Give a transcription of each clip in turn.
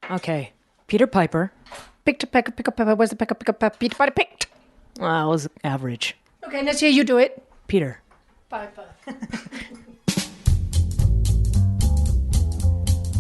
Okay. Peter Piper. Picked a peck, pick up, where's the peck, Peter Piper picked. Well, it was average. Okay, let's hear you do it. Peter. Piper.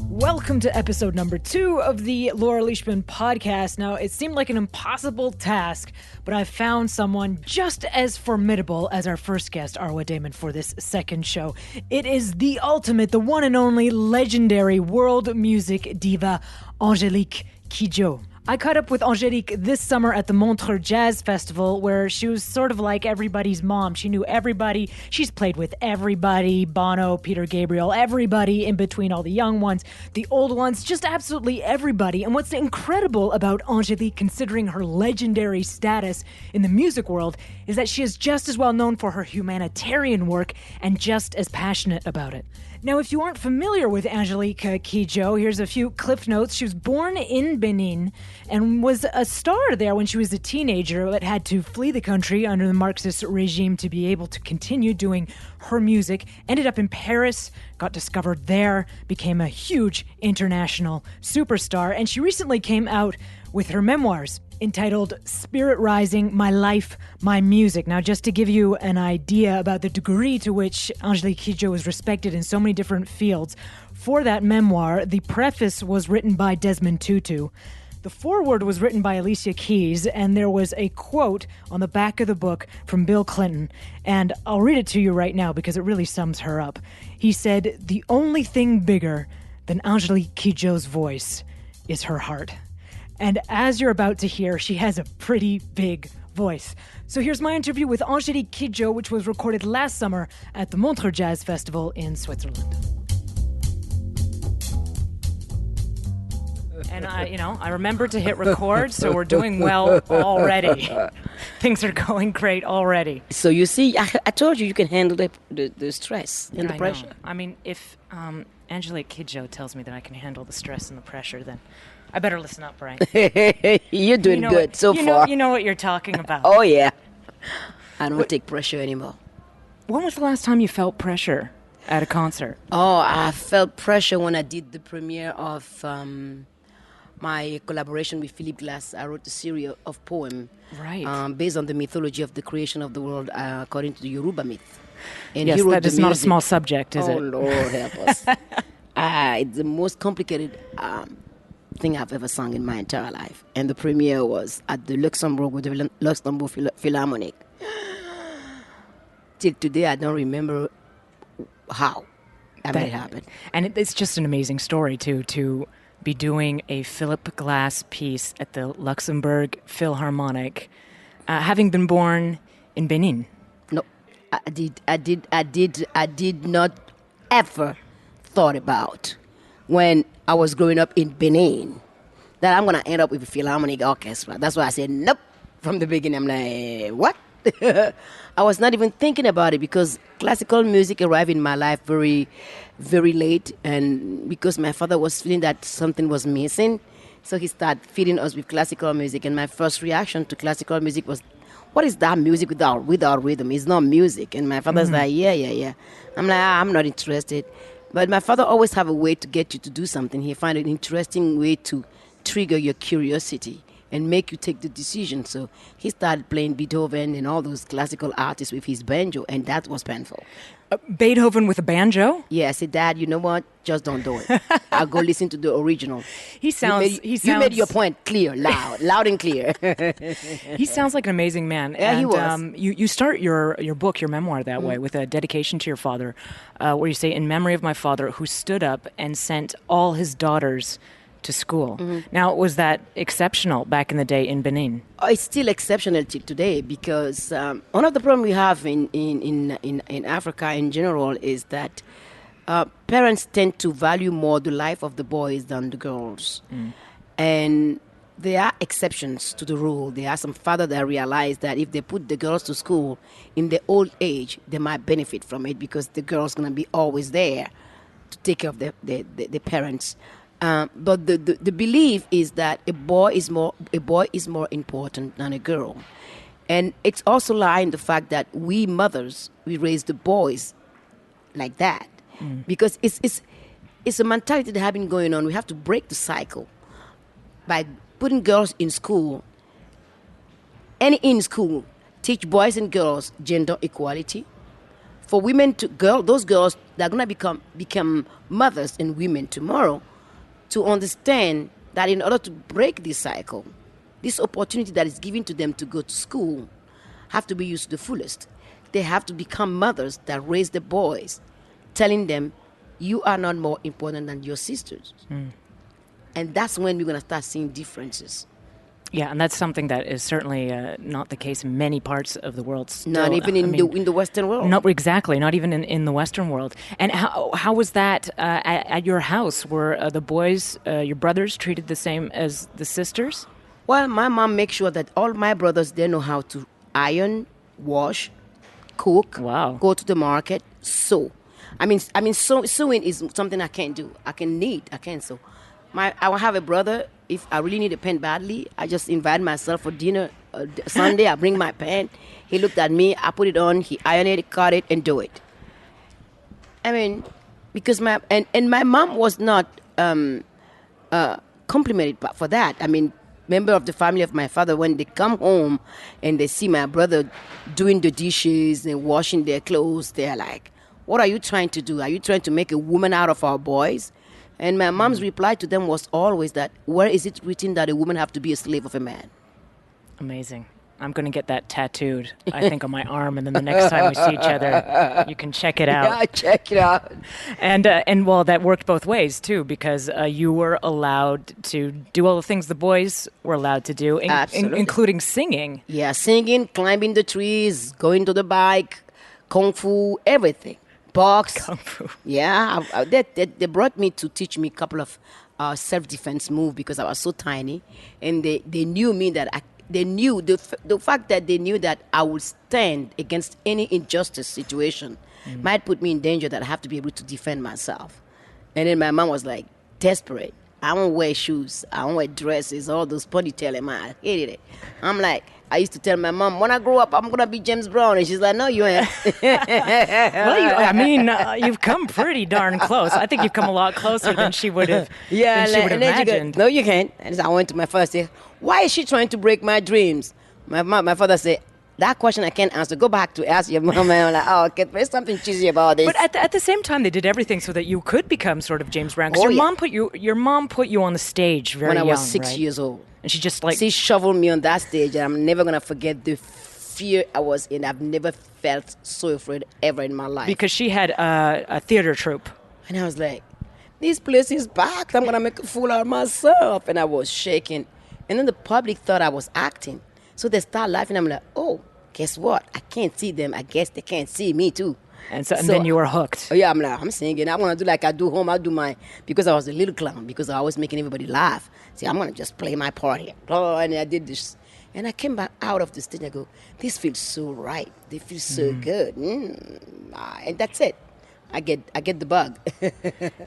Welcome to episode number 2 of the Laura Leishman podcast. Now, it seemed like an impossible task, but I found someone just as formidable as our first guest, Arwa Damon, for this second show. It is the ultimate, the one and only legendary world music diva, Angelique Kidjo. I caught up with Angelique this summer at the Montreux Jazz Festival, where she was sort of like everybody's mom. She knew everybody. She's played with everybody, Bono, Peter Gabriel, everybody in between, all the young ones, the old ones, just absolutely everybody. And what's incredible about Angelique, considering her legendary status in the music world, is that she is just as well known for her humanitarian work and just as passionate about it. Now, if you aren't familiar with Angelique Kidjo, here's a few cliff notes. She was born in Benin and was a star there when she was a teenager, but had to flee the country under the Marxist regime to be able to continue doing her music. Ended up in Paris, got discovered there, became a huge international superstar, and she recently came out with her memoirs entitled Spirit Rising, My Life, My Music. Now, just to give you an idea about the degree to which Angelique Kidjo is respected in so many different fields, for that memoir, the preface was written by Desmond Tutu. The foreword was written by Alicia Keys, and there was a quote on the back of the book from Bill Clinton, and I'll read it to you right now because it really sums her up. He said, "The only thing bigger than Angelique Kidjo's voice is her heart." And as you're about to hear, she has a pretty big voice. So here's my interview with Angelique Kidjo, which was recorded last summer at the Montreux Jazz Festival in Switzerland. And I remembered to hit record, so we're doing well already. Things are going great already. So you see, I told you can handle the stress and the pressure. Know. I mean, if Angelique Kidjo tells me that I can handle the stress and the pressure, then I better listen up, right? You're doing good so far. You know what you're talking about. Oh, yeah. I don't take pressure anymore. When was the last time you felt pressure at a concert? Oh, I felt pressure when I did the premiere of my collaboration with Philip Glass. I wrote a series of poems based on the mythology of the creation of the world according to the Yoruba myth. And yes, that is not a small subject, is it? Oh, Lord, help us. It's the most complicated thing I've ever sung in my entire life. And the premiere was at the Luxembourg with the Luxembourg Philharmonic. Till today, I don't remember how that happened. And it's just an amazing story, too, to be doing a Philip Glass piece at the Luxembourg Philharmonic, having been born in Benin. No, I did not ever thought about when I was growing up in Benin that I'm going to end up with a Philharmonic Orchestra. That's why I said nope from the beginning. I'm like, what? I was not even thinking about it because classical music arrived in my life very, very late, and because my father was feeling that something was missing, so he started feeding us with classical music, and my first reaction to classical music was, what is that music without rhythm? It's not music. And my father's like, yeah. I'm like, I'm not interested. But my father always have a way to get you to do something. He found an interesting way to trigger your curiosity and make you take the decision. So he started playing Beethoven and all those classical artists with his banjo, and that was painful. Beethoven with a banjo? Yeah, I said, Dad, you know what? Just don't do it. I'll go listen to the original. You made your point clear, loud and clear. He sounds like an amazing man. Yeah, and, he was. You start your book, your memoir that way, with a dedication to your father, where you say, in memory of my father who stood up and sent all his daughters to school. Now, was that exceptional back in the day in Benin? It's still exceptional today because one of the problems we have in Africa in general is that parents tend to value more the life of the boys than the girls. And there are exceptions to the rule. There are some fathers that realize that if they put the girls to school in their old age, they might benefit from it because the girl's going to be always there to take care of the parents. But the belief is that a boy is more important than a girl, and it's also lie in the fact that we mothers, we raise the boys like that because it's a mentality that has been going on. We have to break the cycle by putting girls in school, in school, teach boys and girls gender equality. For women those girls that are gonna become mothers and women tomorrow, to understand that in order to break this cycle, this opportunity that is given to them to go to school have to be used to the fullest. They have to become mothers that raise the boys, telling them, you are not more important than your sisters. And that's when we're going to start seeing differences. Yeah, and that's something that is certainly not the case in many parts of the world. Still. Not even in the Western world. No, exactly. Not even in the Western world. And how was that at your house? Were the boys, your brothers, treated the same as the sisters? Well, my mom makes sure that all my brothers, they know how to iron, wash, cook, go to the market, sew. Sewing is something I can't do. I can knit, I can't sew. I will have a brother. If I really need a pen badly, I just invite myself for dinner Sunday. I bring my pen. He looked at me. I put it on. He ironed it, cut it, and do it. Because my mom was not complimented for that. Member of the family of my father, when they come home and they see my brother doing the dishes and washing their clothes, they're like, "What are you trying to do? Are you trying to make a woman out of our boys?" And my mom's reply to them was always that, where is it written that a woman have to be a slave of a man? Amazing. I'm going to get that tattooed, I think, on my arm, and then the next time we see each other, you can check it out. Yeah, check it out. And well, that worked both ways, too, because you were allowed to do all the things the boys were allowed to do, including singing. Yeah, singing, climbing the trees, going to the bike, kung fu, everything. Box. Kung fu. Yeah, they brought me to teach me a couple of self-defense moves because I was so tiny, and they knew me that they knew the fact that they knew that I would stand against any injustice situation might put me in danger, that I have to be able to defend myself. And then my mom was like desperate. I won't wear shoes. I won't wear dresses. All those ponytail, and I hated it. I'm like, I used to tell my mom, when I grow up, I'm going to be James Brown. And she's like, no, you ain't. Well, you've come pretty darn close. I think you've come a lot closer than she would have imagined. No, you can't. And I went to my father and said, why is she trying to break my dreams? My father said, that question I can't answer. Go back to ask your mom. And I'm like, oh, okay, there's something cheesy about this. But at the same time, they did everything so that you could become sort of James Brown. Because your mom put you on the stage very young, when I was 6 years old. And she just she shoveled me on that stage, and I'm never gonna forget the fear I was in. I've never felt so afraid ever in my life. Because she had a theater troupe. And I was like, this place is packed. I'm gonna make a fool out of myself. And I was shaking. And then the public thought I was acting. So they start laughing. I'm like, oh, guess what? I can't see them. I guess they can't see me too. And then you were hooked. Oh yeah, I'm singing. I want to do like I do home. I do because I was a little clown, because I was making everybody laugh. See, I'm going to just play my part here. And I did this. And I came back out of the stage and I go, this feels so right. They feel so good. And that's it. I get the bug.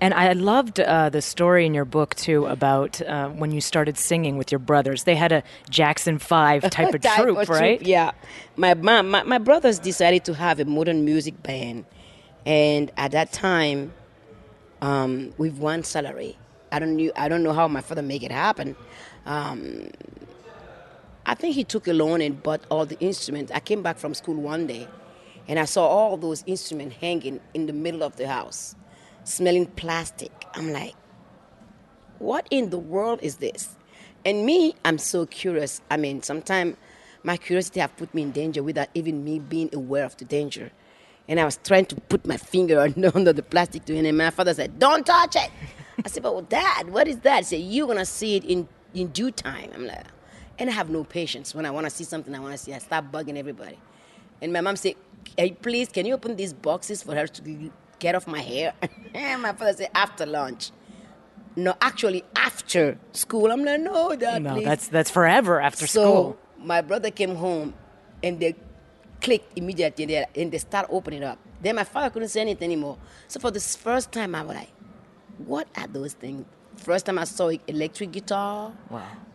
And I loved the story in your book, too, about when you started singing with your brothers. They had a Jackson 5 type of troupe, right? Yeah. My brothers decided to have a modern music band. And at that time, with one salary, I don't know how my father made it happen. I think he took a loan and bought all the instruments. I came back from school one day, and I saw all those instruments hanging in the middle of the house, smelling plastic. I'm like, what in the world is this? And me, I'm so curious. Sometimes my curiosity have put me in danger without even me being aware of the danger. And I was trying to put my finger under the plastic to him, and my father said, don't touch it. I said, but Dad, what is that? He said, you're going to see it in due time. I'm like, and I have no patience. When I want to see something I want to see, I start bugging everybody. And my mom said, hey, please, can you open these boxes for her to get off my hair? And my father said, after lunch. No, actually, after school. I'm like, no, Dad, please. No, that's forever after school. So my brother came home, and they clicked immediately, and they start opening up. Then my father couldn't say anything anymore. So for the first time, I was like, what are those things? First time I saw an electric guitar,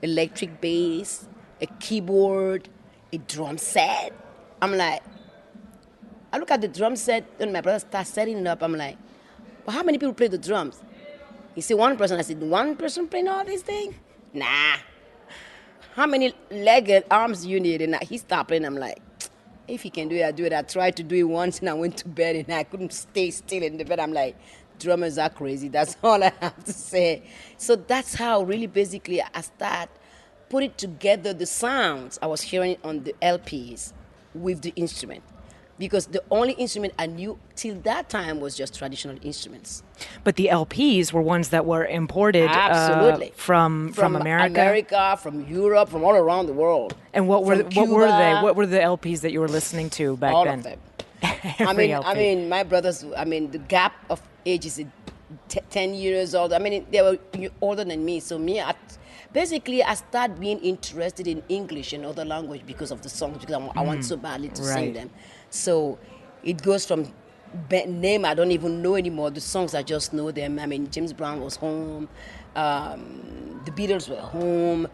electric bass, a keyboard, a drum set. I'm like, I look at the drum set, and my brother starts setting it up. I'm like, well, how many people play the drums? He said, one person. I said, one person playing all these things? nah. How many legged arms you need? And he stopped and I'm like, if he can do it, I do it. I tried to do it once and I went to bed and I couldn't stay still in the bed. I'm like, drummers are crazy. That's all I have to say. So that's how really basically I start putting together the sounds I was hearing on the LPs with the instrument. Because the only instrument I knew till that time was just traditional instruments. But the LPs were ones that were imported Absolutely. From America? America, from Europe, from all around the world. And what were From they? Cuba. What were the LPs that you were listening to back All then? of them. Every LP. I mean, my brothers, the gap of age is 10 years old. I mean, they were older than me. So basically, I started being interested in English and other language because of the songs, because I want so badly to sing them. So it goes from name I don't even know anymore. The songs I just know them. I mean, James Brown was home. The Beatles were home.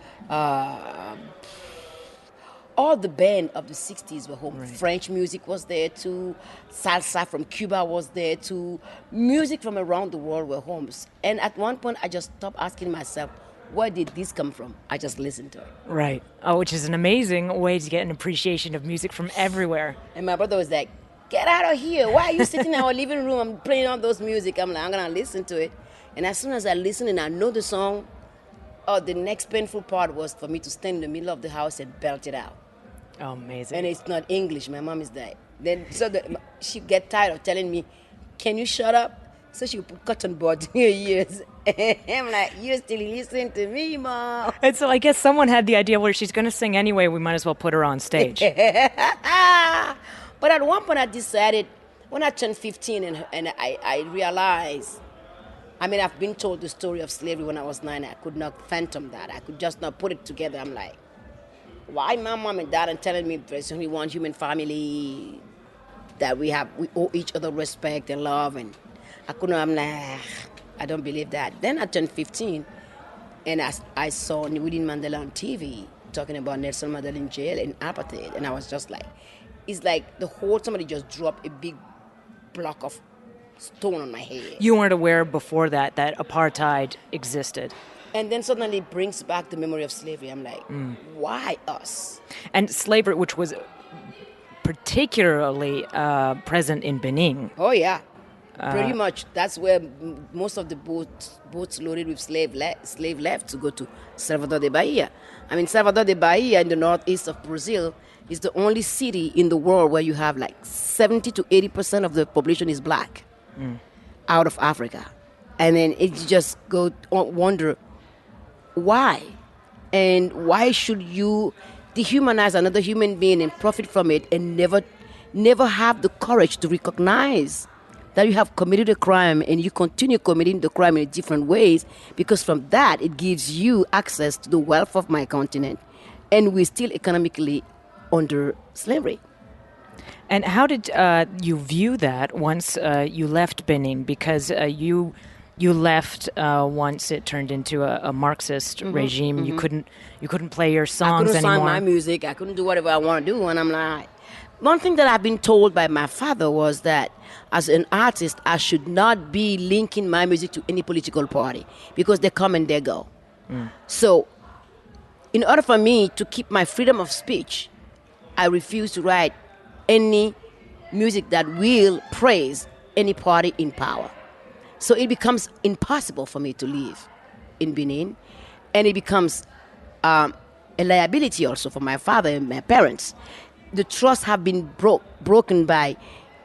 All the band of the 60s were home. Right. French music was there too. Salsa from Cuba was there too. Music from around the world were home. And at one point, I just stopped asking myself, where did this come from? I just listened to it. Right. Oh, which is an amazing way to get an appreciation of music from everywhere. And my brother was like, get out of here. Why are you sitting in our living room and playing all those music? I'm like, I'm going to listen to it. And as soon as I listen and I know the song, the next painful part was for me to stand in the middle of the house and belt it out. Oh, amazing. And it's not English. My mom is like, she get tired of telling me, can you shut up? So she would put cotton buds in her ears. I'm like, you still listen to me, Mom. And so I guess someone had the idea, well, she's going to sing anyway, we might as well put her on stage. But at one point I decided, when I turned 15 and I realized, I mean, I've been told the story of slavery when I was 9. I could not fathom that. I could just not put it together. I'm like, why my mom and dad are telling me there's only one human family, that we owe each other respect and love, and I'm like, I don't believe that. Then I turned 15, and I saw Nelson Mandela on TV talking about Nelson Mandela in jail and apartheid, and I was just like, it's like somebody just dropped a big block of stone on my head. You weren't aware before that apartheid existed. And then suddenly it brings back the memory of slavery. I'm like, why us? And slavery, which was particularly present in Benin. Oh, yeah. Pretty much. That's where most of the boats loaded with slave left to go to Salvador de Bahia. I mean, Salvador de Bahia in the northeast of Brazil is the only city in the world where you have like 70 to 80% of the population is black out of Africa. And then it just go wonder why? And why should you dehumanize another human being and profit from it and never have the courage to recognize that you have committed a crime and you continue committing the crime in different ways, because from that it gives you access to the wealth of my continent, and we're still economically under slavery. And how did you view that once you left Benin? Because you left once it turned into a Marxist regime. Mm-hmm. You couldn't play your songs anymore. I couldn't anymore. sign my music. I couldn't do whatever I want to do. And I'm like, one thing that I've been told by my father was that as an artist, I should not be linking my music to any political party, because they come and they go. So in order for me to keep my freedom of speech, I refuse to write any music that will praise any party in power. So it becomes impossible for me to live in Benin, and it becomes a liability also for my father and my parents. The trust have been broken by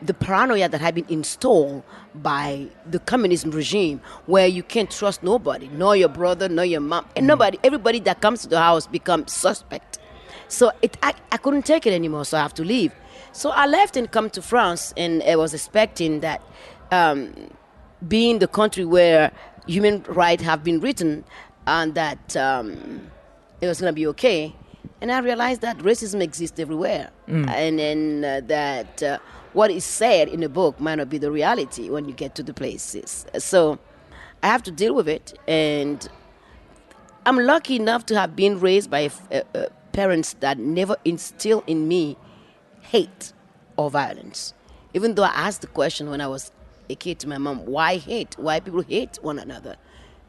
the paranoia that had been installed by the communism regime, where you can't trust nobody, nor your brother, nor your mom, and nobody. Everybody that comes to the house becomes suspect. So I couldn't take it anymore, so I have to leave. So I left and come to France, and I was expecting that being the country where human rights have been written, and that it was going to be okay. And I realized that racism exists everywhere. And then that what is said in a book might not be the reality when you get to the places. So I have to deal with it. And I'm lucky enough to have been raised by parents that never instill in me hate or violence. Even though I asked the question when I was a kid to my mom, why hate? Why people hate one another?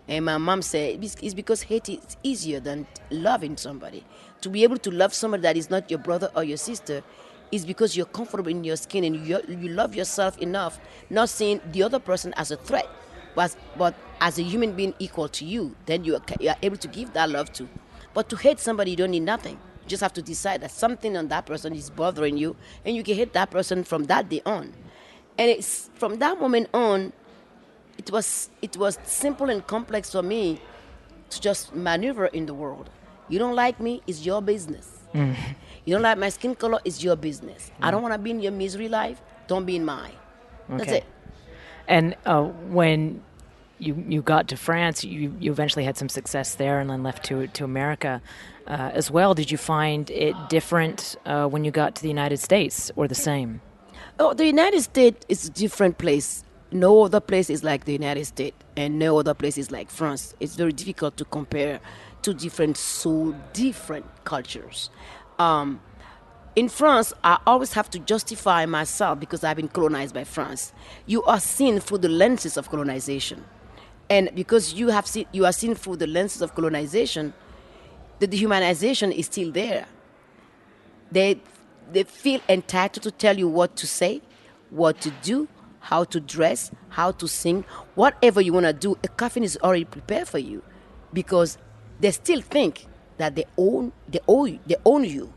And my mom said it's because hate is easier than loving somebody. To be able to love somebody that is not your brother or your sister is because you're comfortable in your skin and you love yourself enough, not seeing the other person as a threat, but as a human being equal to you. Then you are able to give that love to. But to hate somebody, you don't need nothing. You just have to decide that something on that person is bothering you, and you can hate that person from that day on. And it's from that moment on, it was simple and complex for me to just maneuver in the world. You don't like me, it's your business. You don't like my skin color, it's your business. I don't want to be in your misery life, don't be in mine. That's Okay. it. And when you got to France, you eventually had some success there and then left to America as well. Did you find it different when you got to the United States, or the same? Oh, the United States is a different place. No other place is like the United States, and no other place is like France. It's very difficult to compare two different cultures. In France, I always have to justify myself because I've been colonized by France. You are seen through the lenses of colonization, and because you are seen through the lenses of colonization, the dehumanization is still there. They feel entitled to tell you what to say, what to do, how to dress, how to sing, whatever you want to do. A coffin is already prepared for you, because they still think that they own you,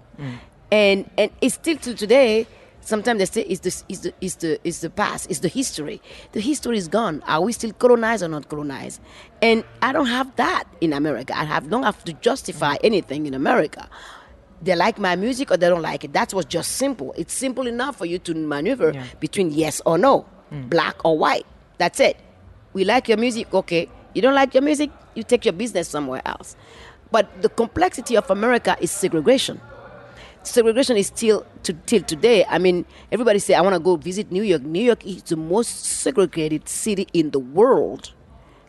and it's still to today. Sometimes they say it's the past, it's the history. The history is gone. Are we still colonized or not colonized? And I don't have that in America. Don't have to justify anything in America. They like my music or they don't like it. That was just simple. It's simple enough for you to maneuver between yes or no, black or white. That's it. We like your music, okay. You don't like your music, you take your business somewhere else. But the complexity of America is segregation. Segregation is still till today. I mean, everybody say, I want to go visit New York. New York is the most segregated city in the world.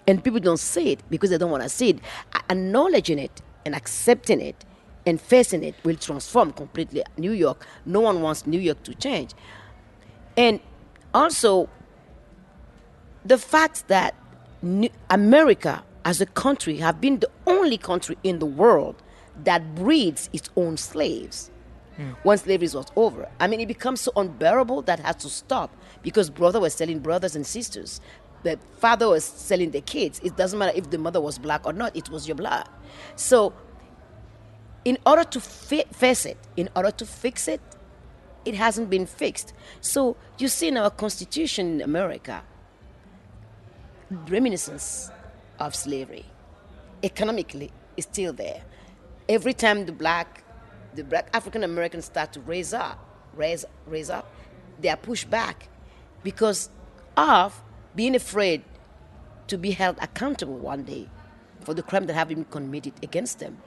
And people don't say it because they don't want to see it. Acknowledging it and accepting it and facing it will transform completely New York. No one wants New York to change. And also, the fact that America as a country have been the only country in the world that breeds its own slaves. When slavery was over, I mean, it becomes so unbearable that has to stop, because brother was selling brothers and sisters. The father was selling the kids. It doesn't matter if the mother was black or not, it was your blood. So in order to face it, in order to fix it, it hasn't been fixed. So you see in our Constitution in America, reminiscence of slavery, economically, is still there. Every time the black African Americans start to raise up, they are pushed back because of being afraid to be held accountable one day for the crime that have been committed against them.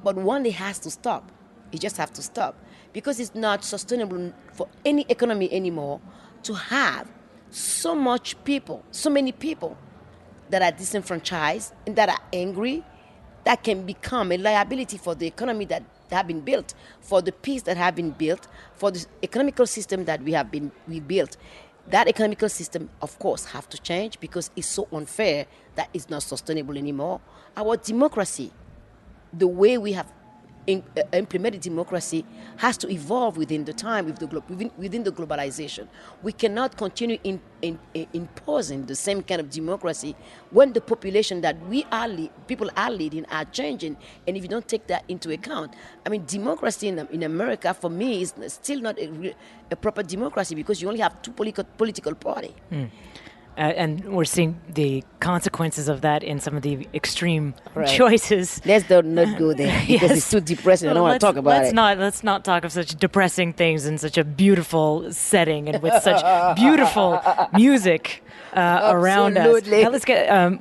But one day has to stop. It just has to stop, because it's not sustainable for any economy anymore to have so many people that are disenfranchised and that are angry, that can become a liability for the economy that have been built, for the peace that have been built, for the economical system that we built. That economical system, of course, have to change because it's so unfair that it's not sustainable anymore. Our democracy, the way we have implemented democracy, has to evolve within the time, within the globalization. We cannot continue imposing the same kind of democracy when the population that people are leading are changing. And if you don't take that into account, I mean, democracy in America, for me, is still not a proper democracy, because you only have two political parties. And we're seeing the consequences of that in some of the extreme choices. Let's not go there because it's too depressing. I don't want to talk about it. Let's not talk of such depressing things in such a beautiful setting and with such beautiful music around us. Now let's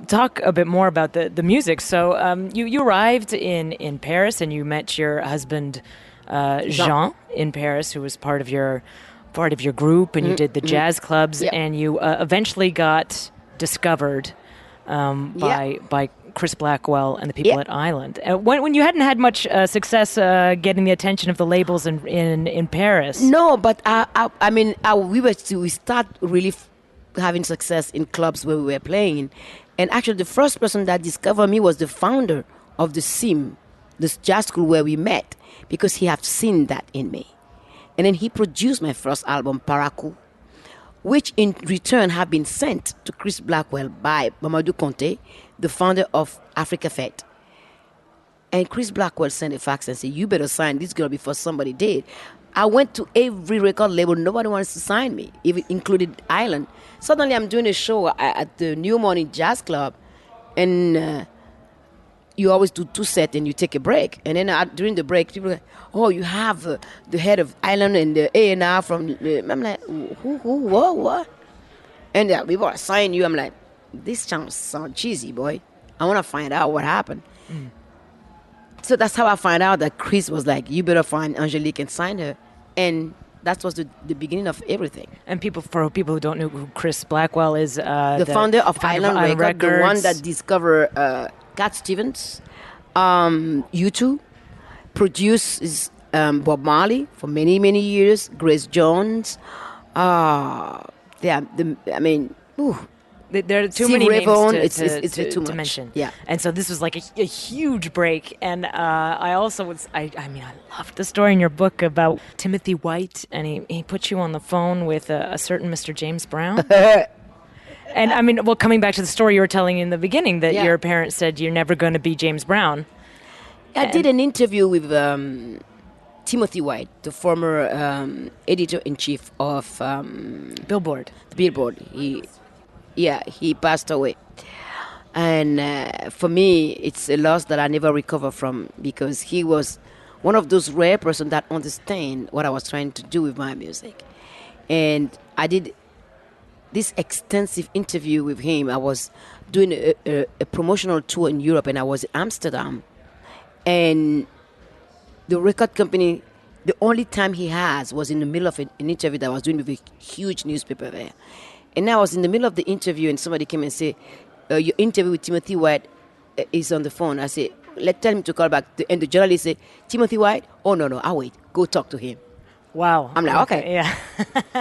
talk a bit more about the music. So you arrived in Paris, and you met your husband Jean in Paris, who was part of your group, and you did the jazz clubs, and you eventually got discovered by Chris Blackwell and the people at Island. When you hadn't had much success getting the attention of the labels in Paris. No, but we start really having success in clubs where we were playing. And actually, the first person that discovered me was the founder of the SIM, this jazz school where we met, because he had seen that in me. And then he produced my first album, Parakou, which in return have been sent to Chris Blackwell by Mamadou Conte, the founder of Africa Fête. And Chris Blackwell sent a fax and said, you better sign this girl before somebody did. I went to every record label. Nobody wants to sign me, even included Island. Suddenly, I'm doing a show at the New Morning Jazz Club, and you always do 2 sets and you take a break. And then during the break, people are like, oh, you have the head of Island and the A&R from... I'm like, who, what? And people are signing you. I'm like, this sounds cheesy, boy. I want to find out what happened. Mm. So that's how I find out that Chris was like, you better find Angelique and sign her. And that was the beginning of everything. And for people who don't know who Chris Blackwell is... the founder of Island Records, the one that discovered Cat Stevens, U2, produces Bob Marley for many, many years, Grace Jones. There are too many names to mention. Yeah. And so this was like a huge break. And I also I loved the story in your book about Timothy White, and he put you on the phone with a certain Mr. James Brown. And I mean, well, coming back to the story you were telling in the beginning, that your parents said you're never going to be James Brown. I did an interview with Timothy White, the former editor-in-chief of Billboard. He passed away. And for me, it's a loss that I never recover from, because he was one of those rare persons that understand what I was trying to do with my music. And I did this extensive interview with him. I was doing a promotional tour in Europe, and I was in Amsterdam. And the record company, the only time he has was in the middle of an interview that I was doing with a huge newspaper there. And I was in the middle of the interview, and somebody came and said, your interview with Timothy White is on the phone. I said, tell him to call back. And the journalist said, Timothy White? Oh, no, I'll wait. Go talk to him. Wow. I'm like, okay. Yeah.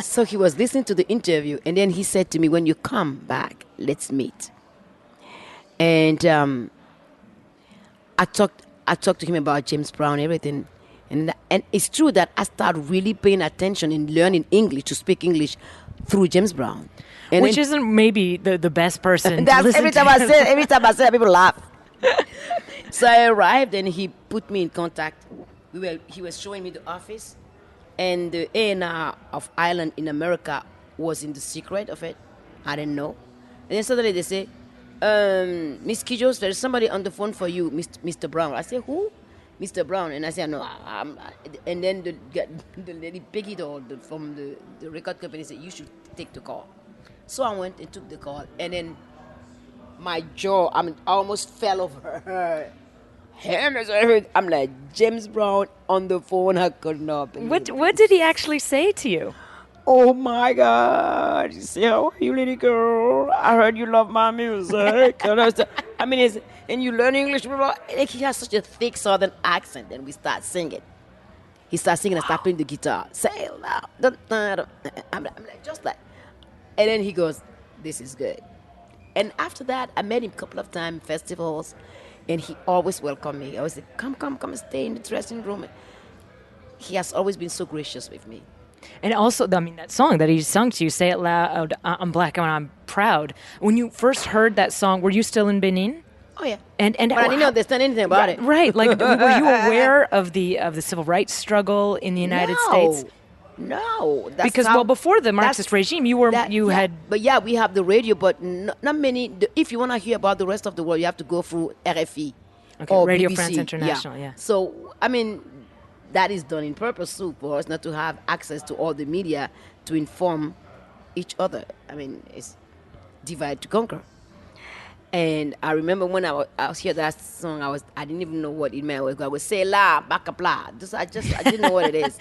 So he was listening to the interview, and then he said to me, when you come back, let's meet. And I talked to him about James Brown, everything. And it's true that I started really paying attention in learning English, to speak English through James Brown. And which isn't maybe the best person that's to listen every time I say it, people laugh. So I arrived, and he put me in contact. He was showing me the office, and the A&R of Island in America was in the secret of it. I didn't know. And then suddenly they say, Miss Kidjo, there's somebody on the phone for you, Mr. Brown. I say, who? Mr. Brown. And I said, no. And then the lady Peggy from the record company said, you should take the call. So I went and took the call, and then my jaw, I almost fell over her. I'm like, James Brown on the phone. I could not believe What did he actually say to you? Oh my God. He said, how are you, little girl? I heard you love my music. And you learn English. He has such a thick southern accent. Then we start singing. He starts singing and start playing the guitar. Say loud. I'm like, just like. And then he goes, this is good. And after that, I met him a couple of times, festivals, and he always welcomed me. I always said, come and stay in the dressing room. He has always been so gracious with me. And also, that song that he sung to you, Say It Loud, I'm Black and I'm Proud. When you first heard that song, were you still in Benin? Oh, yeah. But I didn't understand anything about it. Right. Like, were you aware of the civil rights struggle in the United States? No, because before the Marxist regime, had. But yeah, we have the radio, but not many. If you want to hear about the rest of the world, you have to go through RFI or Radio BBC. France International. Yeah. So that is done in purpose too, for us not to have access to all the media to inform each other. It's divide to conquer. And I remember when I was hearing that song, I didn't even know what it meant. I would say la, baka blah. I didn't know what it is.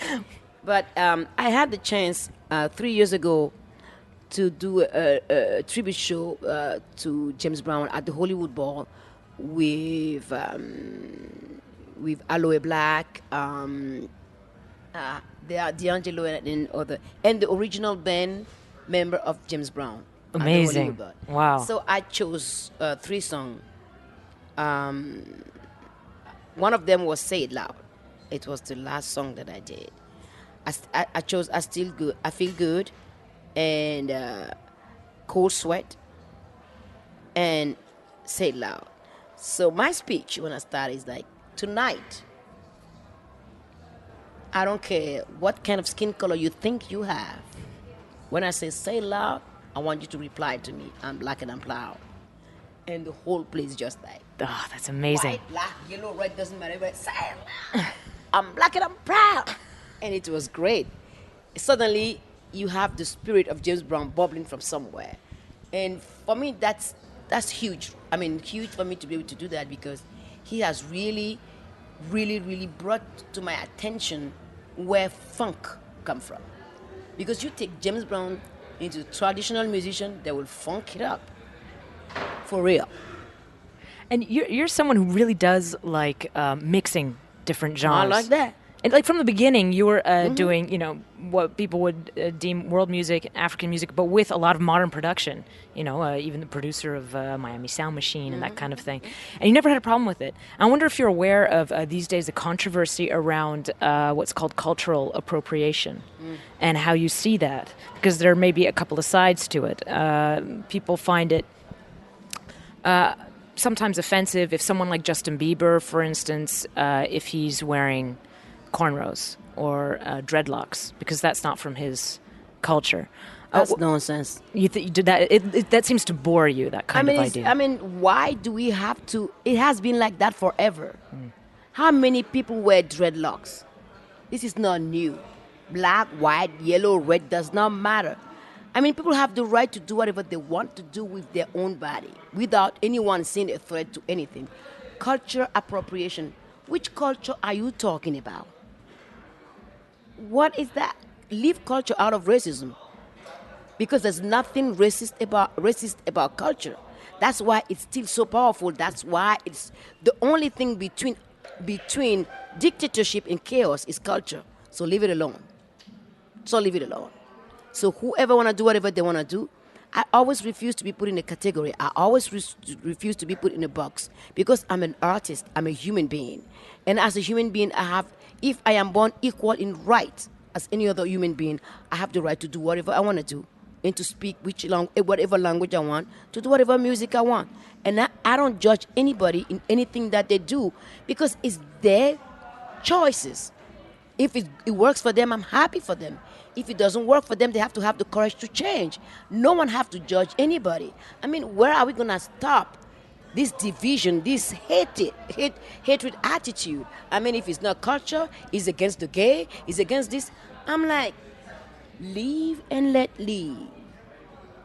But I had the chance 3 years ago to do a tribute show to James Brown at the Hollywood Bowl with Aloe Black, D'Angelo and the original band member of James Brown. Amazing. Hollywood. Wow. So I chose 3 songs. One of them was "Say It Loud." It was the last song that I did. I chose "I Still Good," "I Feel Good," and "Cold Sweat," and "Say It Loud." So my speech when I start is like, tonight, I don't care what kind of skin color you think you have. When I say it loud, I want you to reply to me. I'm black and I'm proud. And the whole place just like, Oh, that's amazing. white, black, yellow, red, doesn't matter. But say it loud. I'm black and I'm proud. And it was great. Suddenly, you have the spirit of James Brown bubbling from somewhere. And for me, that's huge. I mean, huge for me to be able to do that because he has really, really, really brought to my attention where funk come from. Because you take James Brown into traditional musician, they will funk it up. For real. And you're someone who really does like mixing different genres. I like that. And like from the beginning, you were doing, what people would deem world music, African music, but with a lot of modern production. Even the producer of Miami Sound Machine and that kind of thing. And you never had a problem with it. I wonder if you're aware of these days the controversy around what's called cultural appropriation and how you see that. Because there may be a couple of sides to it. People find it sometimes offensive if someone like Justin Bieber, for instance, if he's wearing cornrows or dreadlocks, because that's not from his culture. That's nonsense. You did that? That seems to bore you. That kind of idea. Why do we have to? It has been like that forever. How many people wear dreadlocks? This is not new. Black, white, yellow, red does not matter. People have the right to do whatever they want to do with their own body without anyone seeing a threat to anything. Culture appropriation. Which culture are you talking about? What is that? Leave culture out of racism. Because there's nothing racist about culture. That's why it's still so powerful. That's why it's the only thing between dictatorship and chaos is culture. So leave it alone. So whoever want to do whatever they want to do, I always refuse to be put in a category. I always refuse to be put in a box because I'm an artist. I'm a human being. And as a human being, if I am born equal in rights as any other human being, I have the right to do whatever I want to do and to speak whatever language I want, to do whatever music I want. And I don't judge anybody in anything that they do because it's their choices. If it works for them, I'm happy for them. If it doesn't work for them, they have to have the courage to change. No one have to judge anybody. Where are we going to stop this division, this hatred attitude? If it's not culture, it's against the gay, it's against this. I'm like, live and let live.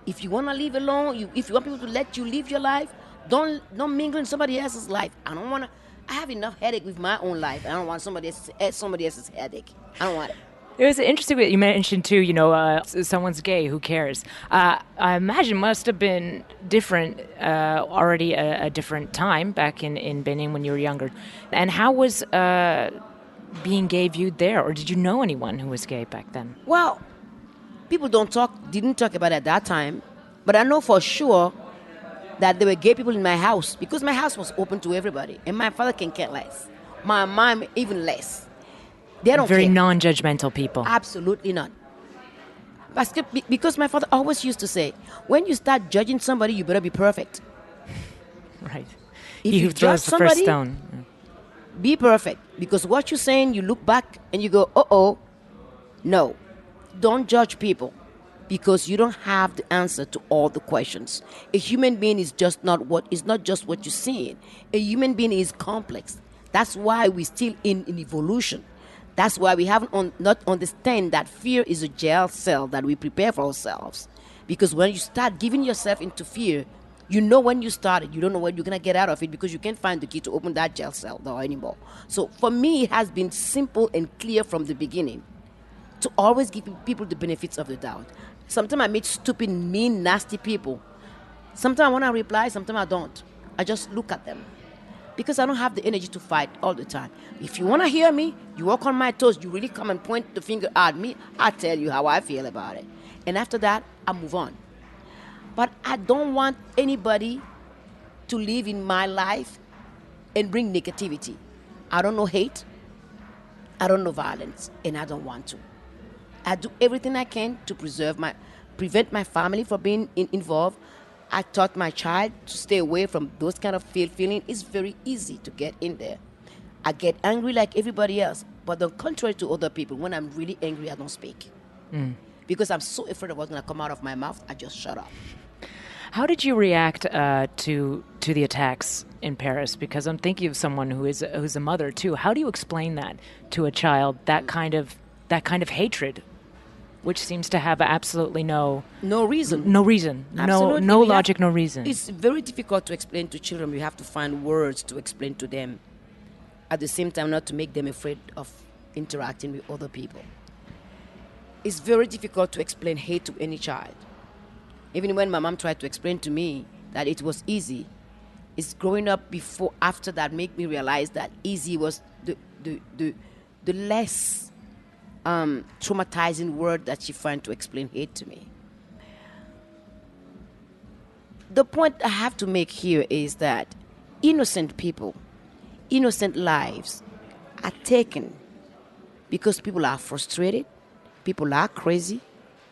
If you want to live alone, if you want people to let you live your life, don't mingle in somebody else's life. I have enough headache with my own life. I don't want somebody else's headache. I don't want it. It was interesting that you mentioned, too, someone's gay, who cares? I imagine must have been different, already a different time back in Benin when you were younger. And how was being gay viewed there? Or did you know anyone who was gay back then? Well, people didn't talk about it at that time. But I know for sure that there were gay people in my house because my house was open to everybody. And my father can care less. My mom even less. They don't Very care. non-judgmental people. Absolutely not. Because my father always used to say, when you start judging somebody, you better be perfect. Right. If He you who throws judge the first somebody, stone. be perfect. Because what you're saying, you look back and you go, uh-oh. No. Don't judge people. Because you don't have the answer to all the questions. A human being is not just what you're seeing. A human being is complex. That's why we're still in evolution. That's why we haven't not understand that fear is a jail cell that we prepare for ourselves. Because when you start giving yourself into fear, you know when you started. You don't know when you're going to get out of it because you can't find the key to open that jail cell door anymore. So for me, it has been simple and clear from the beginning to always give people the benefits of the doubt. Sometimes I meet stupid, mean, nasty people. Sometimes I want to reply, sometimes I don't. I just look at them. Because I don't have the energy to fight all the time. If you want to hear me, you walk on my toes, you really come and point the finger at me, I tell you how I feel about it. And after that, I move on. But I don't want anybody to live in my life and bring negativity. I don't know hate. I don't know violence, and I don't want to. I do everything I can to prevent my family from being involved. I taught my child to stay away from those kind of feeling. It's very easy to get in there. I get angry like everybody else, but on contrary to other people, when I'm really angry, I don't speak. Because I'm so afraid of what's going to come out of my mouth, I just shut up. How did you react to the attacks in Paris? Because I'm thinking of someone who's a mother too. How do you explain that to a child? That kind of hatred, which seems to have absolutely no reason, no logic, no reason. It's very difficult to explain to children. We have to find words to explain to them. At the same time, not to make them afraid of interacting with other people. It's very difficult to explain hate to any child. Even when my mom tried to explain to me that it was easy, it's growing up after that made me realize that easy was the less traumatizing word that she found to explain hate to me. The point I have to make here is that innocent people, innocent lives are taken because people are frustrated, people are crazy.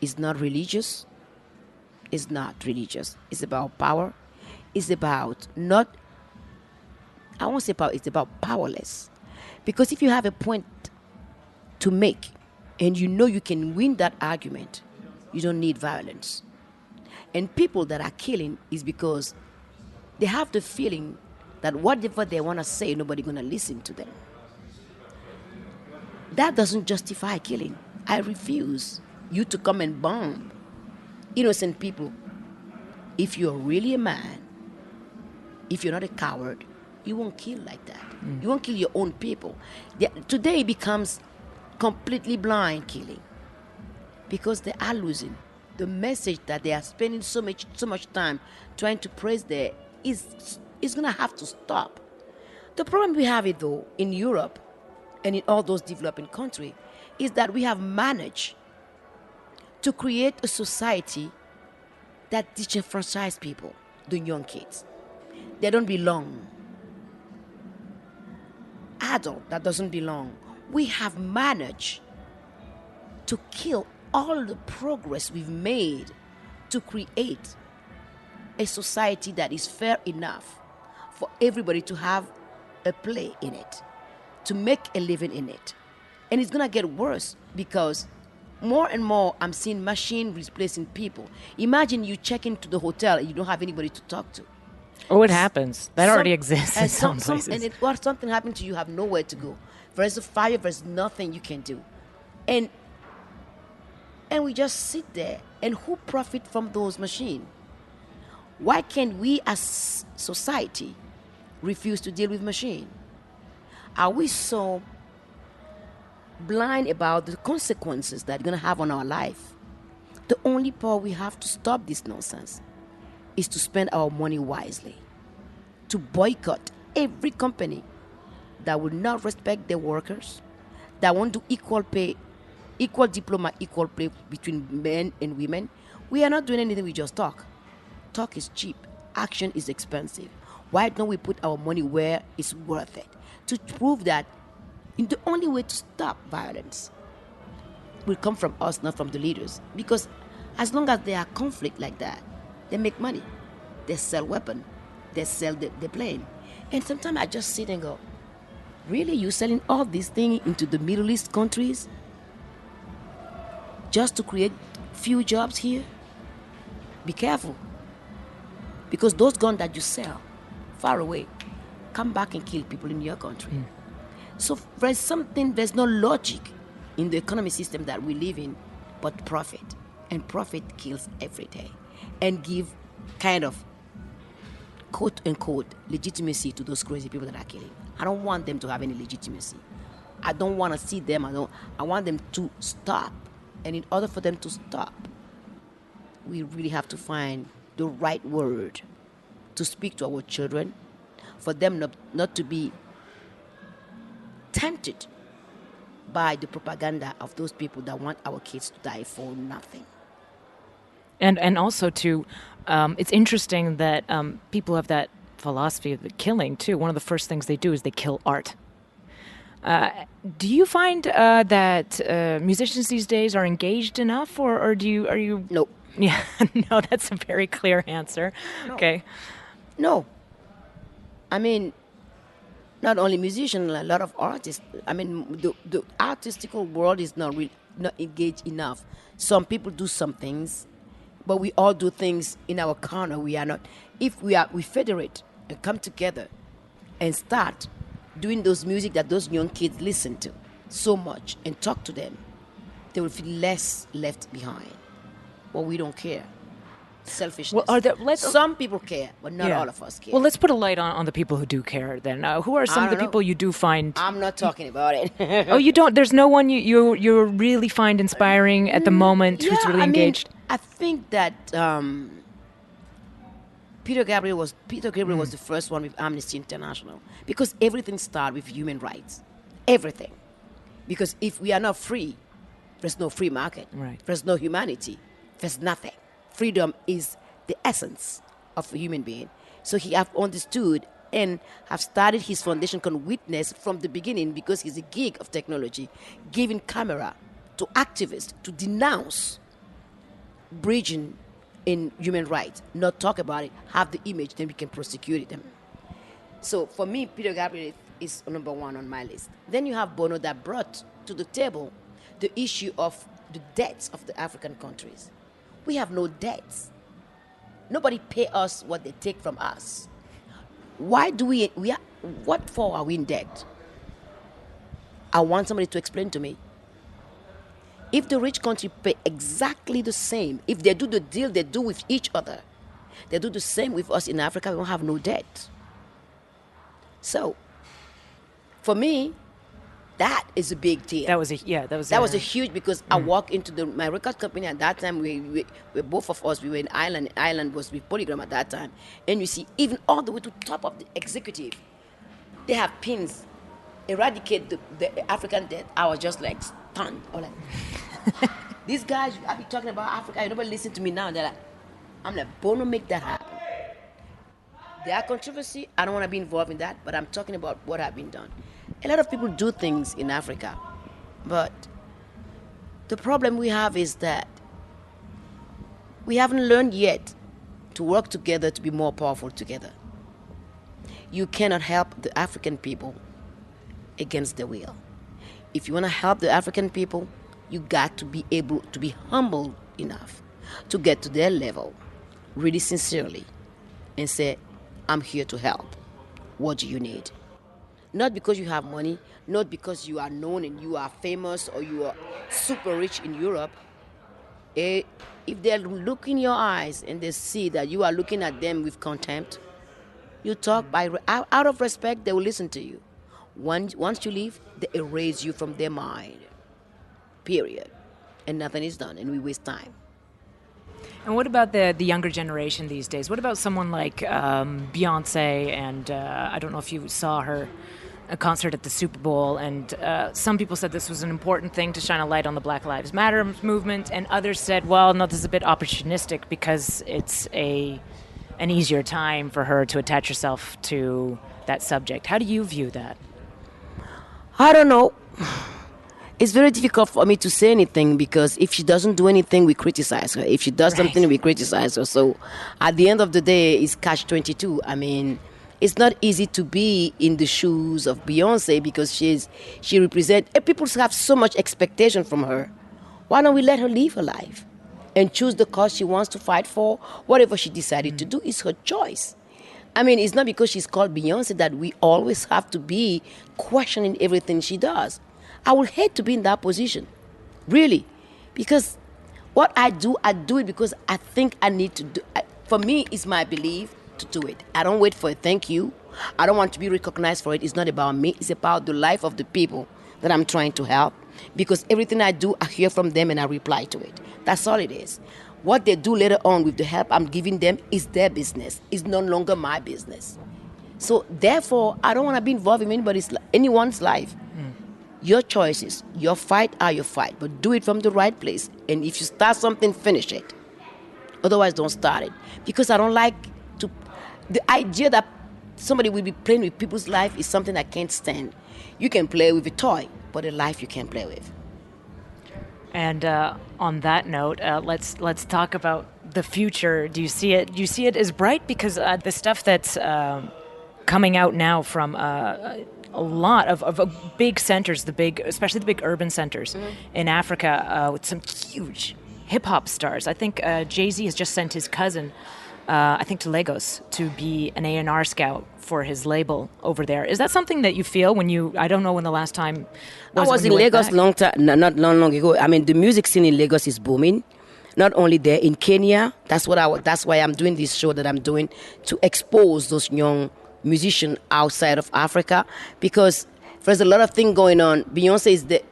It's not religious. It's not religious. It's about power. It's about I won't say power, it's about powerless. Because if you have a point to make and you know you can win that argument, you don't need violence. And people that are killing is because they have the feeling that whatever they want to say, nobody's going to listen to them. That doesn't justify killing. I refuse you to come and bomb innocent people. If you're really a man, if you're not a coward, you won't kill like that. You won't kill your own people. Today it becomes completely blind killing because they are losing. The message that they are spending so much time trying to praise there is going to have to stop. The problem we have though in Europe and in all those developing countries is that we have managed to create a society that disenfranchises people, the young kids. They don't belong. Adult that doesn't belong. We have managed to kill all the progress we've made to create a society that is fair enough for everybody to have a play in it, to make a living in it. And it's going to get worse because more and more I'm seeing machine replacing people. Imagine you check into the hotel and you don't have anybody to talk to. Oh, it happens. That already exists in some places. And something happened to you, have nowhere to go. There's a fire, there's nothing you can do. And we just sit there. And who profit from those machines? Why can't we as society refuse to deal with machine? Are we so blind about the consequences that are going to have on our life? The only power we have to stop this nonsense is to spend our money wisely, to boycott every company that will not respect their workers, that won't do equal pay, equal diploma, equal pay between men and women. We are not doing anything, we just talk. Talk is cheap, action is expensive. Why don't we put our money where it's worth it? To prove that the only way to stop violence will come from us, not from the leaders. Because as long as there are conflict like that, they make money. They sell weapons. They sell the plane. And sometimes I just sit and go, really, you selling all these things into the Middle East countries just to create few jobs here? Be careful. Because those guns that you sell far away come back and kill people in your country. So there's no logic in the economic system that we live in but profit. And profit kills every day. And give kind of quote unquote legitimacy to those crazy people that are killing. I don't want them to have any legitimacy. I don't want to see them. I want them to stop. And in order for them to stop, we really have to find the right word to speak to our children, for them not to be tempted by the propaganda of those people that want our kids to die for nothing. And also too, it's interesting that people have that philosophy of the killing too. One of the first things they do is they kill art. Do you find that musicians these days are engaged enough, or are you? No. Yeah, no, that's a very clear answer. No. Okay. No. I mean, not only musicians, a lot of artists. I mean, the artistical world is not engaged enough. Some people do some things, but we all do things in our corner. We are not. If we federate and come together and start doing those music that those young kids listen to so much and talk to them, they will feel less left behind. But we don't care. Selfishness. Well, some people care, but not all of us care. Well, let's put a light on the people who do care then. Who are some of the people you do find? I'm not talking about it. Oh, you don't? There's no one you really find inspiring at the moment who's really engaged? I think that Peter Gabriel was the first one with Amnesty International, because everything started with human rights. Everything. Because if we are not free, there's no free market. Right. There's no humanity. There's nothing. Freedom is the essence of a human being. So he have understood and have started his foundation called Witness from the beginning, because he's a geek of technology, giving camera to activists to denounce breaching in human rights, not talk about it, have the image, then we can prosecute them. So for me, Peter Gabriel is number one on my list. Then you have Bono, that brought to the table the issue of the debts of the African countries. We have no debts. Nobody pay us what they take from us. Why do what for are we in debt? I want somebody to explain to me. If the rich country pay exactly the same, if they do the deal they do with each other, they do the same with us in Africa, we won't have no debt. So, for me, that is a big deal. That was a huge, because I walked into my record company at that time. We both of us, we were in Ireland. Ireland was with Polygram at that time. And you see, even all the way to the top of the executive, they have pins, eradicate the African debt. I was just like stunned. Or like, these guys, I be talking about Africa, nobody listen to me now. They're like, I'm like, Bono, make that happen. There are controversy. I don't want to be involved in that, but I'm talking about what has been done. A lot of people do things in Africa, but the problem we have is that we haven't learned yet to work together to be more powerful together. You cannot help the African people against their will. If you want to help the African people, you got to be able to be humble enough to get to their level, really sincerely, and say, I'm here to help. What do you need? Not because you have money, not because you are known and you are famous or you are super rich in Europe. If they look in your eyes and they see that you are looking at them with contempt, you talk out of respect, they will listen to you. Once you leave, they erase you from their mind. Period. And nothing is done, and we waste time. And what about the younger generation these days? What about someone like Beyonce? And I don't know if you saw her a concert at the Super Bowl, and some people said this was an important thing to shine a light on the Black Lives Matter movement, and others said, well, no, this is a bit opportunistic because it's an easier time for her to attach herself to that subject. How do you view that? I don't know. It's very difficult for me to say anything, because if she doesn't do anything, we criticize her. If she does something, we criticize her. So at the end of the day, it's catch-22. I mean, it's not easy to be in the shoes of Beyonce, because she represents... People have so much expectation from her. Why don't we let her live her life and choose the cause she wants to fight for? Whatever she decided to do is her choice. I mean, it's not because she's called Beyonce that we always have to be questioning everything she does. I would hate to be in that position, really, because what I do it because I think I need to do. For me, it's my belief to do it. I don't wait for a thank you. I don't want to be recognized for it. It's not about me. It's about the life of the people that I'm trying to help, because everything I do, I hear from them and I reply to it. That's all it is. What they do later on with the help I'm giving them is their business. It's no longer my business. So therefore, I don't want to be involved in anyone's life. Your choices, your fight are your fight, but do it from the right place. And if you start something, finish it. Otherwise, don't start it. Because I don't like to... The idea that somebody will be playing with people's life is something I can't stand. You can play with a toy, but a life you can't play with. And on that note, let's talk about the future. Do you see it as bright? Because the stuff that's coming out now from a lot of big centers, especially the big urban centers in Africa, with some huge hip hop stars. I think Jay-Z has just sent his cousin, I think, to Lagos to be an A&R scout for his label over there. Is that something that you feel when you? I don't know when the last time was. I was in Lagos not long ago. I mean, the music scene in Lagos is booming. Not only there, in Kenya. That's why I'm doing this show that I'm doing, to expose those young musicians outside of Africa, because there's a lot of things going on. Beyonce is there,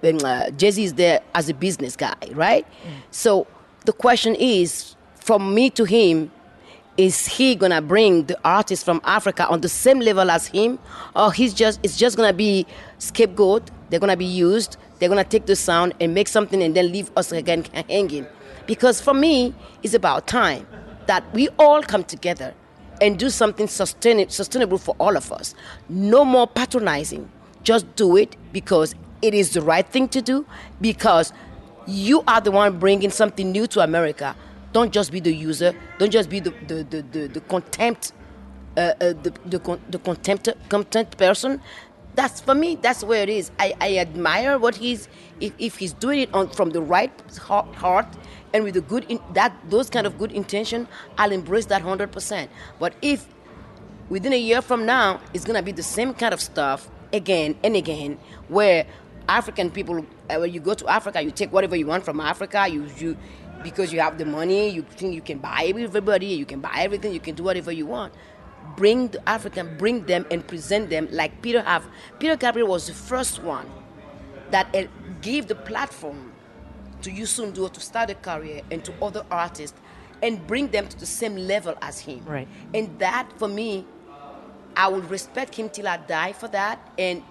Jay-Z is there as a business guy, right? So the question is, from me to him, is he gonna bring the artists from Africa on the same level as him, or it's just gonna be scapegoat? They're gonna be used. They're gonna take the sound and make something and then leave us again hanging. Because for me, it's about time that we all come together and do something sustainable for all of us. No more patronizing. Just do it because it is the right thing to do, because you are the one bringing something new to America. Don't just be the user. Don't just be the contempt contempt person. That's, for me, that's where it is. I admire what if he's doing it from the right heart and with those kind of good intention, I'll embrace that 100%. But if within a year from now it's gonna be the same kind of stuff again and again, where African people, when you go to Africa, you take whatever you want from Africa, you because you have the money, you think you can buy everybody, you can buy everything, you can do whatever you want. Bring the African, bring them and present them like Peter Gabriel was the first one that gave the platform to Youssou N'Dour to start a career, and to other artists, and bring them to the same level as him. Right. And that, for me, I will respect him till I die for that. And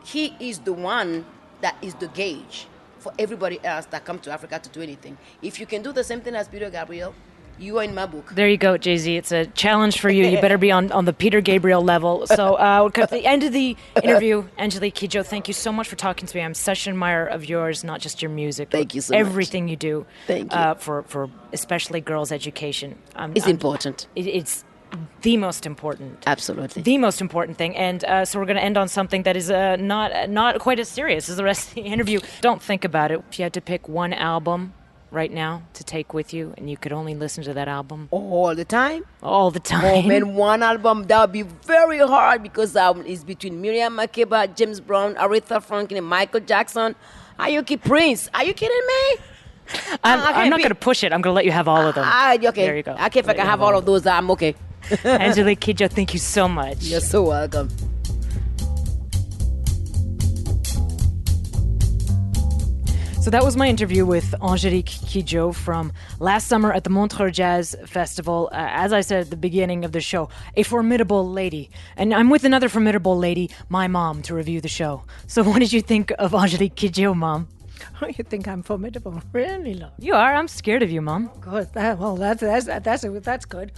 he is the one that is the gauge for everybody else that come to Africa to do anything. If you can do the same thing as Peter Gabriel, you are in my book. There you go, Jay-Z. It's a challenge for you. You better be on the Peter Gabriel level. So at the end of the interview, Angelique Kidjo, thank you so much for talking to me. I'm such an admirer of yours, not just your music. Thank you so much. Everything you do. Thank you. For especially girls' education. It's important. It's the most important. Absolutely. The most important thing. And so we're going to end on something that is not quite as serious as the rest of the interview. Don't think about it. If you had to pick one album right now to take with you, and you could only listen to that album all the time. Oh man, one album, that would be very hard, because it's between Miriam Makeba, James Brown, Aretha Franklin, and Michael Jackson. Ayuki Prince. Are you kidding me? I'm not going to push it. I'm going to let you have all of them. Okay. There you go. Okay, if I can have all of those, I'm okay. Angelique Kidjo, thank you so much. You're so welcome. So that was my interview with Angelique Kidjo from last summer at the Montreux Jazz Festival. As I said at the beginning of the show, a formidable lady. And I'm with another formidable lady, my mom, to review the show. So what did you think of Angelique Kidjo, Mom? Oh, you think I'm formidable? Really, love? You are. I'm scared of you, Mom. Good. That's good.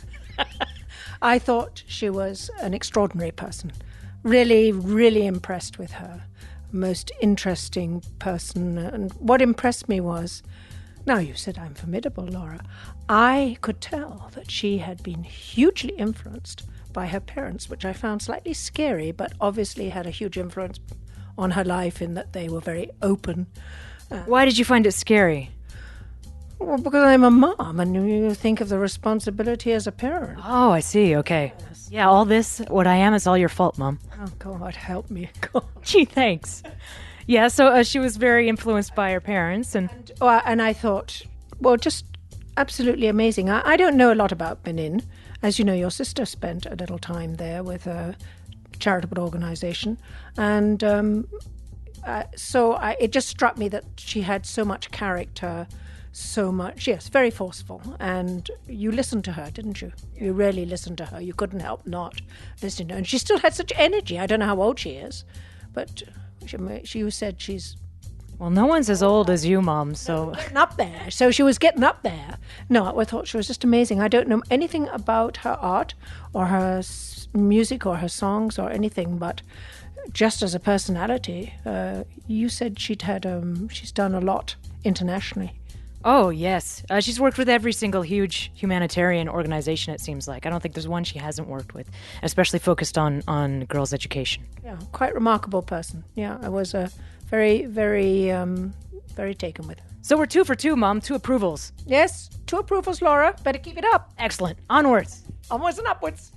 I thought she was an extraordinary person. Really, really impressed with her. Most interesting person. And what impressed me was, now you said I'm formidable, Laura, I could tell that she had been hugely influenced by her parents, which I found slightly scary, but obviously had a huge influence on her life in that they were very open. Why did you find it scary? Well, because I'm a mom, and you think of the responsibility as a parent. Oh, I see. Okay. Yes. Yeah, all this, what I am, is all your fault, Mom. Oh, God, help me. God. Gee, thanks. Yeah, so she was very influenced by her parents. And I thought, well, just absolutely amazing. I don't know a lot about Benin. As you know, your sister spent a little time there with a charitable organization. And it just struck me that she had so much character, so much, yes, very forceful. And you listened to her, didn't you? You really listened to her. You couldn't help not listening to her. And she still had such energy. I don't know how old she is, but she said she's Well, no one's as old as you, Mom, so... Getting up there. So she was getting up there. No, I thought she was just amazing. I don't know anything about her art or her music or her songs or anything, but just as a personality, you said she's done a lot internationally. Oh, yes. She's worked with every single huge humanitarian organization, it seems like. I don't think there's one she hasn't worked with, especially focused on girls' education. Yeah, quite remarkable person. Yeah, I was very, very, very taken with her. So we're 2 for 2, Mom. 2 approvals. Yes, 2 approvals, Laura. Better keep it up. Excellent. Onwards. Onwards and upwards.